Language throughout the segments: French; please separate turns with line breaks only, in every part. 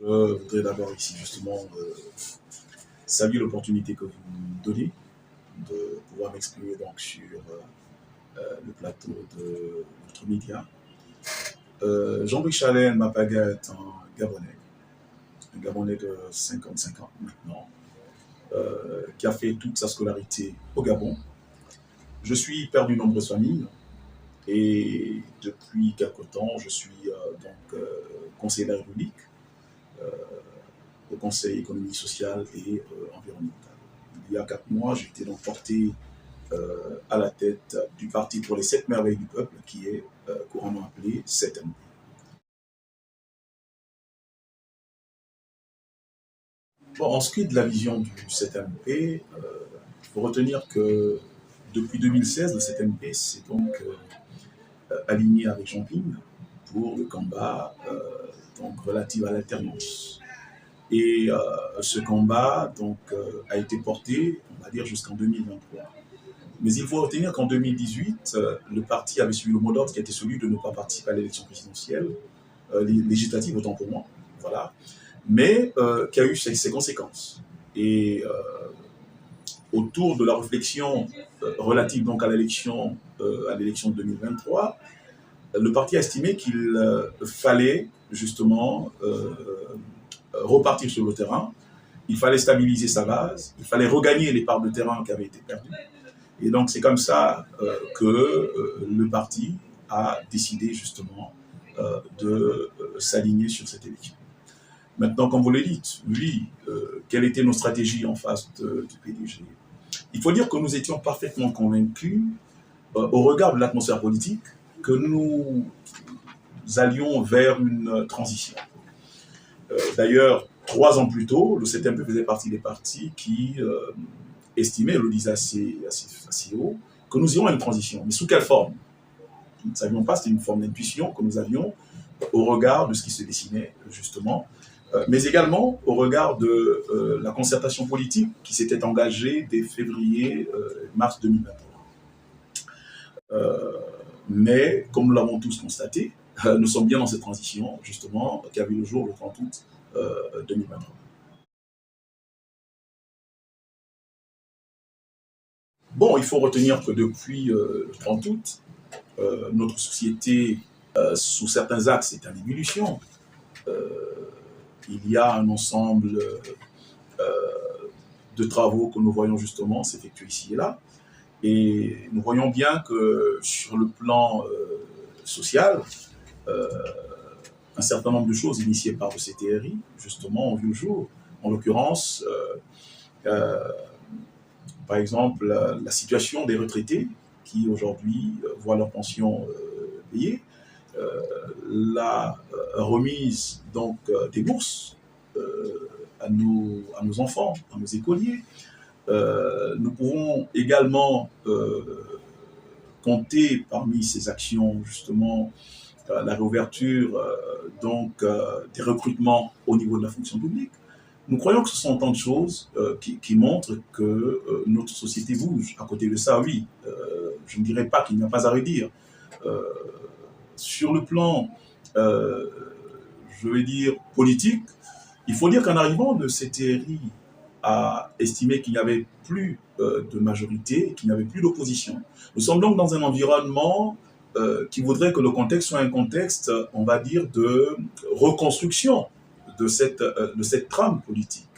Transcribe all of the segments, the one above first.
Je voudrais d'abord ici justement saluer l'opportunité que vous me donnez de pouvoir m'exprimer donc sur le plateau de notre média. Jean-Louis Chalène Mapaga est un Gabonais de 55 ans maintenant, qui a fait toute sa scolarité au Gabon. Je suis père d'une nombreuse famille et depuis quelque temps, je suis conseiller de la République au Conseil économique, social et environnemental. Il y a 4 mois, j'ai été donc porté à la tête du Parti pour les 7 merveilles du peuple, qui est couramment appelé 7MP. Bon, en ce qui est de la vision du 7MP, il faut retenir que depuis 2016, le 7MP s'est donc aligné avec Jean Ping pour le combat relatif à l'alternance. Et ce combat a été porté, on va dire, jusqu'en 2023. Mais il faut retenir qu'en 2018, le parti avait suivi le mot d'ordre qui était celui de ne pas participer à l'élection présidentielle, législative autant pour moi, voilà, mais qui a eu ses conséquences. Et autour de la réflexion relative donc à l'élection de 2023, le parti a estimé qu'il fallait justement repartir sur le terrain, il fallait stabiliser sa base, il fallait regagner les parts de terrain qui avaient été perdues. Et donc c'est comme ça que le parti a décidé justement de s'aligner sur cette élection. Maintenant, comme vous le dites, oui, quelles étaient nos stratégies en face du PDG? Il faut dire que nous étions parfaitement convaincus, au regard de l'atmosphère politique, que nous allions vers une transition. D'ailleurs, 3 ans plus tôt, le 7MP faisait partie des partis qui estimaient, le disait assez haut, que nous irions à une transition. Mais sous quelle forme? Nous ne savions pas, c'était une forme d'intuition que nous avions au regard de ce qui se dessinait justement, mais également au regard de la concertation politique qui s'était engagée dès février-mars 2023. Mais comme nous l'avons tous constaté, nous sommes bien dans cette transition, justement, qui a vu le jour le 30 août 2023. Bon, il faut retenir que depuis le 30 août, notre société, sous certains axes, est en ébullition. Il y a un ensemble de travaux que nous voyons justement s'effectuer ici et là. Et nous voyons bien que sur le plan social, un certain nombre de choses initiées par le CTRI, justement, ont vu le jour. En l'occurrence, par exemple, la situation des retraités qui aujourd'hui voient leur pension payée, la remise donc des bourses à nos enfants, à nos écoliers. Nous pourrons également compter parmi ces actions justement la réouverture des recrutements au niveau de la fonction publique. Nous croyons que ce sont autant de choses qui montrent que notre société bouge. À côté de ça, oui, je ne dirais pas qu'il n'y a pas à redire. Sur le plan, je vais dire, politique, il faut dire qu'en arrivant, le CTRI a estimé qu'il n'y avait plus de majorité, qu'il n'y avait plus d'opposition. Nous sommes donc dans un environnement qui voudrait que le contexte soit un contexte, on va dire, de reconstruction de cette trame politique.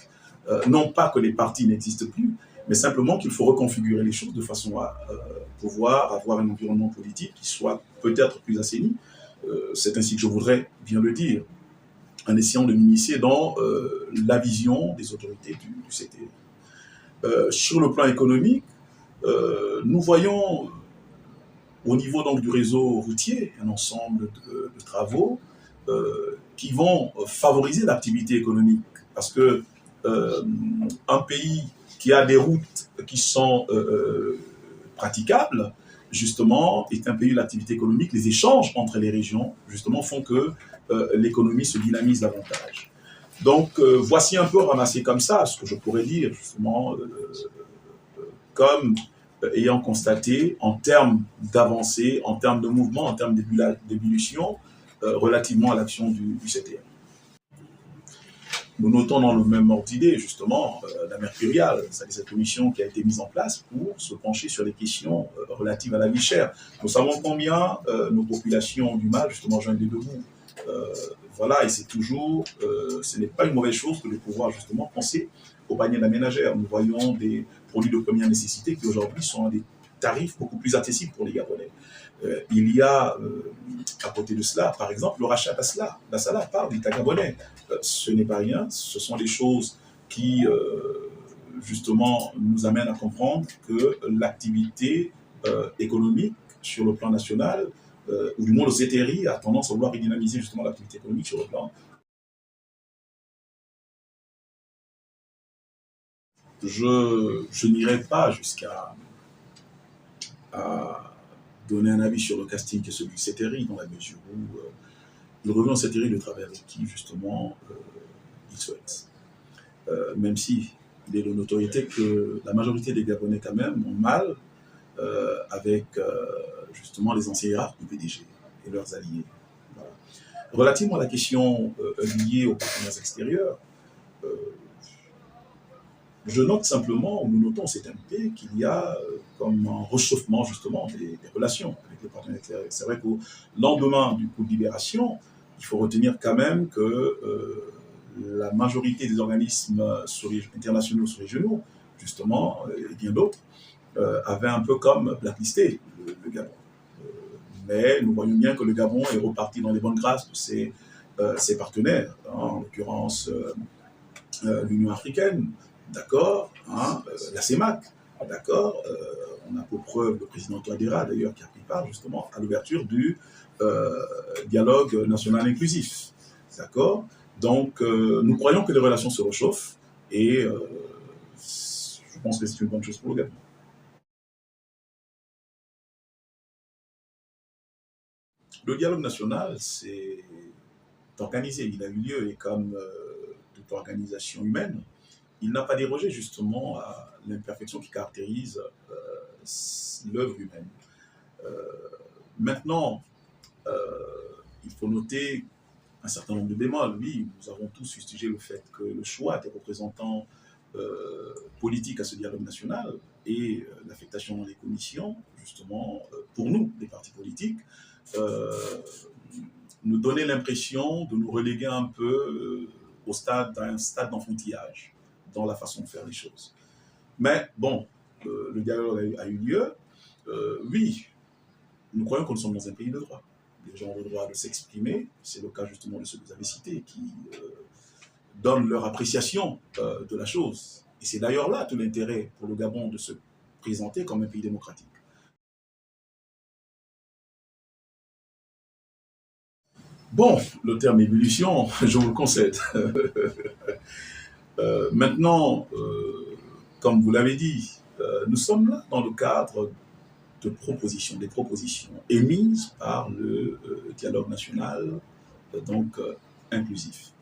Non pas que les partis n'existent plus, mais simplement qu'il faut reconfigurer les choses de façon à pouvoir avoir un environnement politique qui soit peut-être plus assaini. C'est ainsi que je voudrais bien le dire, en essayant de m'initier dans la vision des autorités du CTRI. Sur le plan économique, nous voyons au niveau donc du réseau routier un ensemble de travaux qui vont favoriser l'activité économique. Parce que un pays qui a des routes qui sont praticables, justement, est un pays où l'activité économique, les échanges entre les régions, justement, font que l'économie se dynamise davantage. Donc, voici un peu ramassé comme ça ce que je pourrais dire, justement, comme ayant constaté en termes d'avancée, en termes de mouvement, en termes d'ébullition, relativement à l'action du CTRI. Nous notons dans le même ordre d'idée, justement, la Mercuriale, c'est-à-dire cette commission qui a été mise en place pour se pencher sur les questions relatives à la vie chère. Nous savons combien nos populations ont du mal, justement, à joindre les deux bouts. Voilà, et c'est toujours, ce n'est pas une mauvaise chose que de pouvoir, justement, penser au panier de la ménagère. Nous voyons des produits de première nécessité qui, aujourd'hui, sont à des tarifs beaucoup plus accessibles pour les Gabonais. Il y a, à côté de cela, par exemple, le rachat d'Asla. L'Asala part d'État gabonais. Ce n'est pas rien, ce sont des choses qui, justement, nous amènent à comprendre que l'activité économique sur le plan national, ou du moins le CTRI, a tendance à vouloir redynamiser justement l'activité économique sur le plan. Je n'irai pas jusqu'à donner un avis sur le casting que celui de CTRI, dans la mesure où il revient au CTRI de travailler avec qui, justement, il souhaite. Même si il est de notoriété que la majorité des Gabonais, quand même, ont mal avec, justement, les anciens hiérarques du PDG et leurs alliés. Voilà. Relativement à la question liée aux partenaires extérieurs, je note simplement, ou nous notons au CTMP, qu'il y a comme un réchauffement justement des relations avec les partenaires extérieurs. C'est vrai qu'au lendemain du coup de libération, il faut retenir quand même que la majorité des organismes internationaux sous-régionaux, justement, et bien d'autres, avaient un peu comme blacklisté le Gabon. Mais nous voyons bien que le Gabon est reparti dans les bonnes grâces de ses partenaires, hein, en l'occurrence l'Union africaine, d'accord, hein, la CEMAC, d'accord, on a pour preuve le président Touadéra, d'ailleurs, qui a pris part justement à l'ouverture du dialogue national inclusif, d'accord. Donc, nous croyons que les relations se réchauffent et je pense que c'est une bonne chose pour le Gabon. Le dialogue national, c'est organisé, il a eu lieu et comme toute organisation humaine, il n'a pas dérogé justement à l'imperfection qui caractérise l'œuvre humaine. Euh, Maintenant, il faut noter un certain nombre de bémols. Oui, nous avons tous fustigé le fait que le choix des représentants politiques à ce dialogue national et l'affectation dans les commissions, justement, pour nous, les partis politiques, euh, nous donnait l'impression de nous reléguer un peu à un stade d'enfantillage dans la façon de faire les choses. Mais bon, le dialogue a eu lieu. Oui, nous croyons que nous sommes dans un pays de droit. Les gens ont le droit de s'exprimer. C'est le cas justement de ceux que vous avez cités, qui donnent leur appréciation de la chose. Et c'est d'ailleurs là tout l'intérêt pour le Gabon de se présenter comme un pays démocratique. Bon, le terme ébullition, je vous le concède. Maintenant, comme vous l'avez dit, nous sommes là dans le cadre de propositions, des propositions émises par le dialogue national, donc inclusif.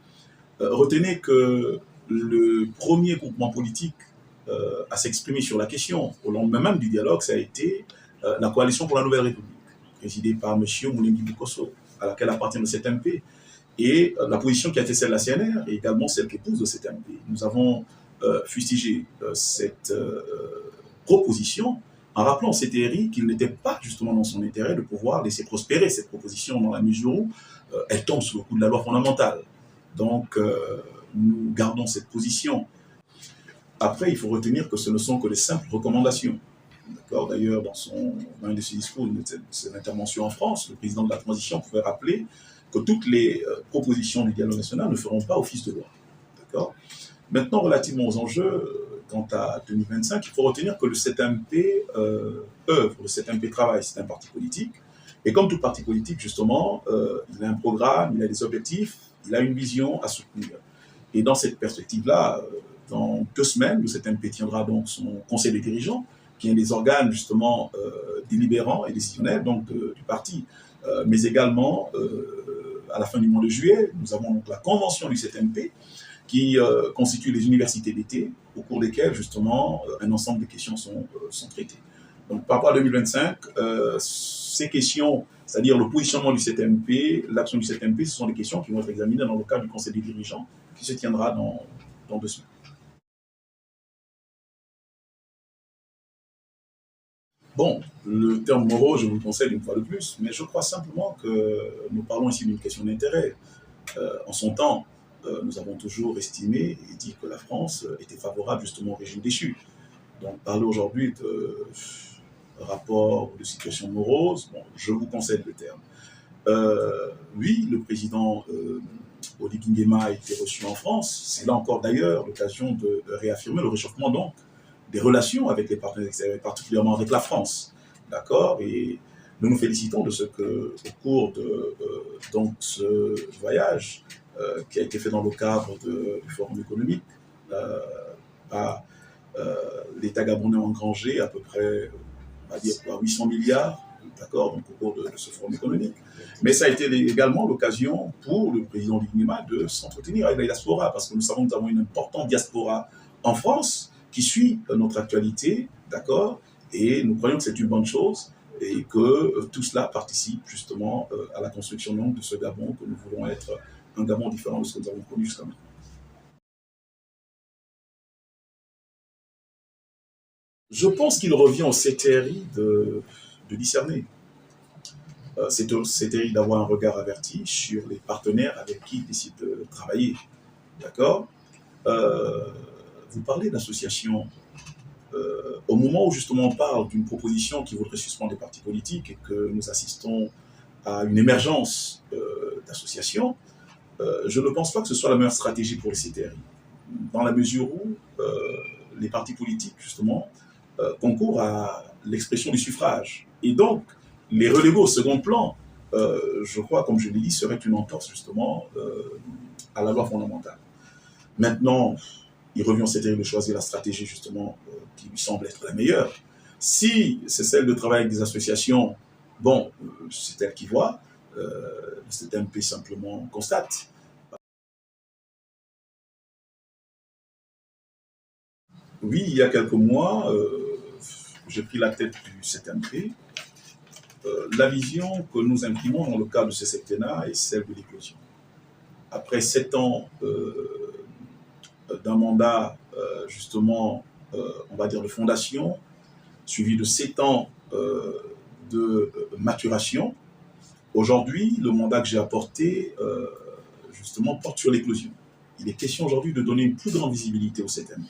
Retenez que le premier groupement politique à s'exprimer sur la question, au lendemain même du dialogue, ça a été la Coalition pour la Nouvelle République, présidée par M. Moulengi Boukosso, à laquelle appartient le CTMP. Et la position qui a été celle de la CNR est également celle qu'épouse le CTMP. Nous avons fustigé cette proposition en rappelant au CTRI qu'il n'était pas justement dans son intérêt de pouvoir laisser prospérer cette proposition dans la mesure où elle tombe sous le coup de la loi fondamentale. Donc, nous gardons cette position. Après, il faut retenir que ce ne sont que des simples recommandations. D'accord. D'ailleurs, dans un de ses discours, de ses interventions en France, le président de la transition pouvait rappeler que toutes les propositions du dialogue national ne feront pas office de loi. D'accord. Maintenant, relativement aux enjeux, quant à 2025, il faut retenir que le CTMP œuvre, le CTMP travaille, c'est un parti politique. Et comme tout parti politique, justement, il a un programme, il a des objectifs, il a une vision à soutenir. Et dans cette perspective-là, dans 2 semaines, le CTMP tiendra donc son conseil des dirigeants, qui est un des organes justement délibérants et décisionnels donc, du parti. Mais également, à la fin du mois de juillet, nous avons donc la convention du CTMP, qui constitue les universités d'été, au cours desquelles, justement, un ensemble de questions sont traitées. Donc, par rapport à 2025, ces questions, c'est-à-dire le positionnement du CTMP, l'action du CTMP, ce sont des questions qui vont être examinées dans le cadre du Conseil des dirigeants qui se tiendra dans 2 semaines. Bon, le terme moraux, je vous le conseille une fois de plus, mais je crois simplement que nous parlons ici d'une question d'intérêt. En son temps, nous avons toujours estimé et dit que la France était favorable justement au régime déchu. Donc, parler aujourd'hui de rapport ou de situation morose, bon, je vous conseille le terme. Oui, le président Oligui Nguema a été reçu en France. C'est là encore d'ailleurs l'occasion de réaffirmer le réchauffement donc des relations avec les partenaires extérieurs, particulièrement avec la France. D'accord. Et nous nous félicitons de ce que, au cours de donc ce voyage qui a été fait dans le cadre du Forum économique, par l'État gabonais a engrangé à peu près, on va dire, 800 milliards, d'accord, donc au cours de ce forum économique. Mais ça a été également l'occasion pour le président Nguema de s'entretenir avec la diaspora, parce que nous savons que nous avons une importante diaspora en France qui suit notre actualité, d'accord, et nous croyons que c'est une bonne chose et que tout cela participe justement à la construction donc, de ce Gabon que nous voulons être un Gabon différent de ce que nous avons connu jusqu'à maintenant. Je pense qu'il revient au CTRI de discerner. C'est au CTRI d'avoir un regard averti sur les partenaires avec qui il décide de travailler. D'accord. Vous parlez d'association. Au moment où justement on parle d'une proposition qui voudrait suspendre les partis politiques et que nous assistons à une émergence d'associations, je ne pense pas que ce soit la meilleure stratégie pour le CTRI. Dans la mesure où les partis politiques, justement, concourent à l'expression du suffrage. Et donc, les reléguer au second plan, je crois, comme je l'ai dit, serait une entorse justement à la loi fondamentale. Maintenant, il revient au CTRI de choisir la stratégie justement qui lui semble être la meilleure. Si c'est celle de travailler avec des associations, bon, c'est elle qui voit, le CTMP simplement constate. Oui, il y a quelques mois, j'ai pris la tête du CTMP. La vision que nous imprimons dans le cadre de ce septennat est celle de l'éclosion. Après 7 ans d'un mandat, justement, on va dire de fondation, suivi de 7 ans de maturation, aujourd'hui, le mandat que j'ai apporté, justement, porte sur l'éclosion. Il est question aujourd'hui de donner une plus grande visibilité au CTMP.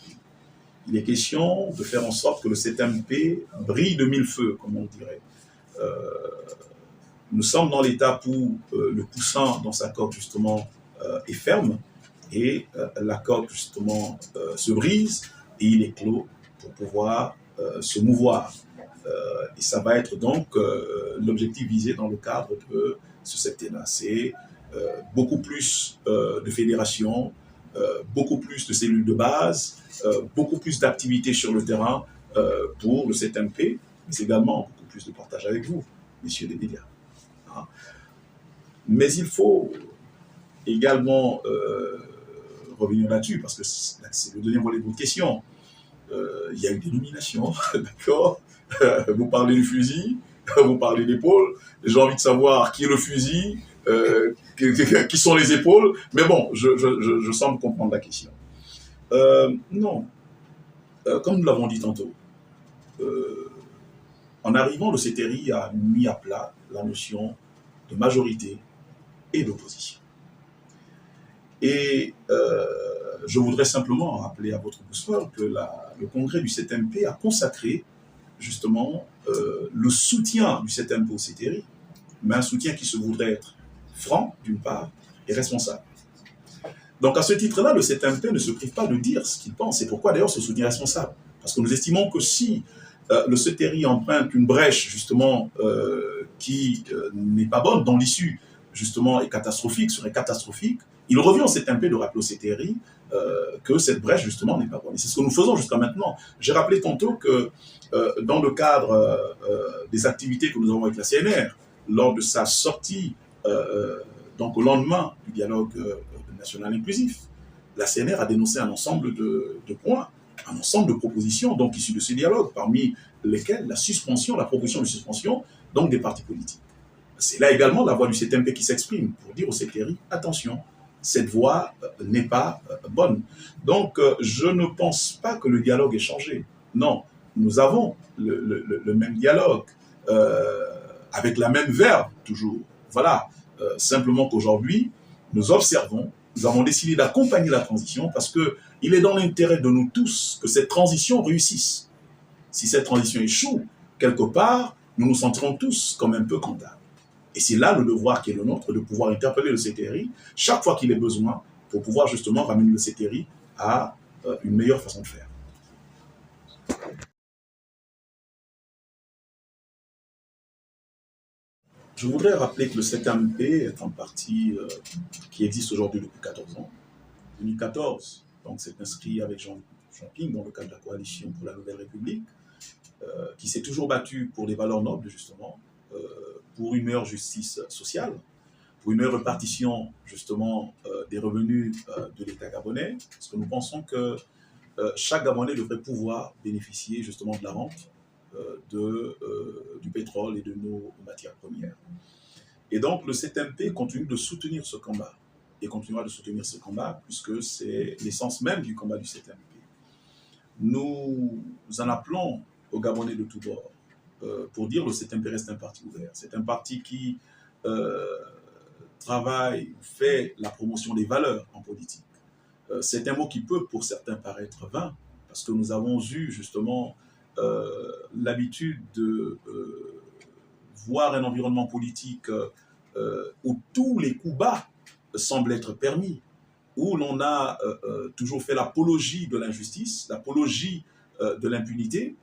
Il est question de faire en sorte que le CTMP brille de 1000 feux, comme on dirait. Nous sommes dans l'étape où le poussin dans sa coque, justement, est ferme et la coque, justement, se brise et il est clos pour pouvoir se mouvoir. Et ça va être donc l'objectif visé dans le cadre de ce septennat. C'est beaucoup plus de fédérations, beaucoup plus de cellules de base, beaucoup plus d'activités sur le terrain pour le CTMP, mais également beaucoup plus de partage avec vous, messieurs les médias. Hein. Mais il faut également revenir là-dessus, parce que c'est le deuxième volet de votre question. Il y a eu des nominations, d'accord. Vous parlez du fusil, vous parlez d'épaule. J'ai envie de savoir qui est le fusil, qui sont les épaules. Mais bon, je semble comprendre la question. Non, comme nous l'avons dit tantôt, en arrivant, le CTRI a mis à plat la notion de majorité et d'opposition. Et je voudrais simplement rappeler à votre boussole que le congrès du CTMP a consacré justement le soutien du CTMP au CTRI, mais un soutien qui se voudrait être franc, d'une part, et responsable. Donc à ce titre-là, le CTMP ne se prive pas de dire ce qu'il pense, et pourquoi d'ailleurs ce soutien responsable. Parce que nous estimons que si le CTRI emprunte une brèche, justement, qui n'est pas bonne, dont l'issue, justement, est catastrophique, serait catastrophique, il revient au CTMP de rappeler au CTRI que cette brèche, justement, n'est pas bonne. Et c'est ce que nous faisons jusqu'à maintenant. J'ai rappelé tantôt que dans le cadre des activités que nous avons avec la CNR, lors de sa sortie, donc au lendemain du dialogue national inclusif, la CNR a dénoncé un ensemble de points un ensemble de propositions donc issues de ce dialogue, parmi lesquelles la proposition de suspension donc des partis politiques. C'est là également la voix du CTMP qui s'exprime pour dire au CTRI, attention, cette voie n'est pas bonne. Donc, je ne pense pas que le dialogue ait changé. Non, nous avons le même dialogue, avec la même verve, toujours. Voilà. Simplement qu'aujourd'hui, nous observons, nous avons décidé d'accompagner la transition parce qu'il est dans l'intérêt de nous tous que cette transition réussisse. Si cette transition échoue, quelque part, nous nous sentirons tous comme un peu comptables. Et c'est là le devoir qui est le nôtre de pouvoir interpeller le CTRI chaque fois qu'il est besoin pour pouvoir justement ramener le CTRI à une meilleure façon de faire. Je voudrais rappeler que le CTMP est un parti qui existe aujourd'hui depuis 14 ans. 2014, donc c'est inscrit avec Jean Ping dans le cadre de la coalition pour la Nouvelle République, qui s'est toujours battu pour des valeurs nobles, justement, pour une meilleure justice sociale, pour une meilleure répartition, justement, des revenus de l'État gabonais, parce que nous pensons que chaque Gabonais devrait pouvoir bénéficier, justement, de la rente du pétrole et de nos matières premières. Et donc, le CTMP continue de soutenir ce combat, et continuera de soutenir ce combat, puisque c'est l'essence même du combat du CTMP. Nous en appelons aux Gabonais de tous bords pour dire que le CTMP reste un parti ouvert. C'est un parti qui travaille, fait la promotion des valeurs en politique. C'est un mot qui peut pour certains paraître vain, parce que nous avons eu justement l'habitude de voir un environnement politique où tous les coups bas semblent être permis, où l'on a toujours fait l'apologie de l'injustice, l'apologie de l'impunité.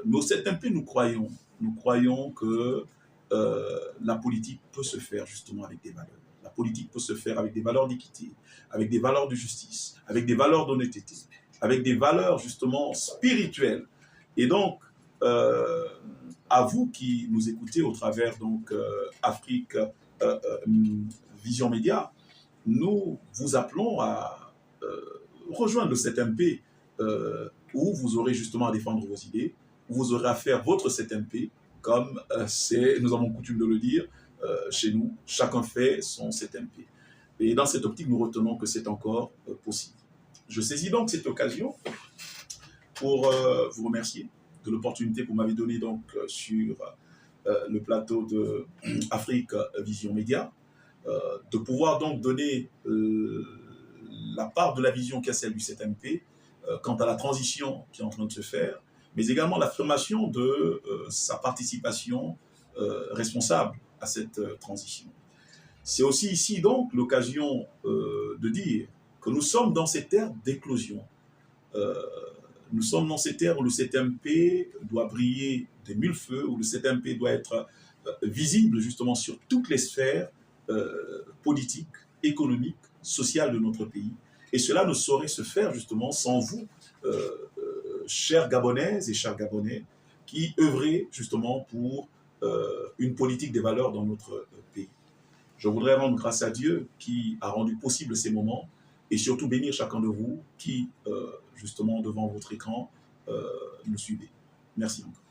Mais au CTMP, nous croyons que la politique peut se faire justement avec des valeurs. La politique peut se faire avec des valeurs d'équité, avec des valeurs de justice, avec des valeurs d'honnêteté, avec des valeurs justement spirituelles. Et donc, à vous qui nous écoutez au travers donc Afrique Vision Média, nous vous appelons à rejoindre le CTMP où vous aurez justement à défendre vos idées, où vous aurez à faire votre CTMP, comme nous avons coutume de le dire chez nous, chacun fait son CTMP. Et dans cette optique, nous retenons que c'est encore possible. Je saisis donc cette occasion pour vous remercier de l'opportunité que vous m'avez donnée donc sur le plateau de Afrique Vision Média, de pouvoir donc donner la part de la vision qu'a celle du CTMP quant à la transition qui est en train de se faire, mais également l'affirmation de sa participation responsable à cette transition. C'est aussi ici donc l'occasion de dire que nous sommes dans cette ère d'éclosion. Nous sommes dans cette ère où le CTMP doit briller de mille feux, où le CTMP doit être visible justement sur toutes les sphères politiques, économiques, sociales de notre pays. Et cela ne saurait se faire justement sans vous, chères Gabonaises et chers Gabonais, qui œuvrez justement pour une politique des valeurs dans notre pays. Je voudrais rendre grâce à Dieu qui a rendu possible ces moments et surtout bénir chacun de vous qui, justement, devant votre écran, nous suivez. Merci encore.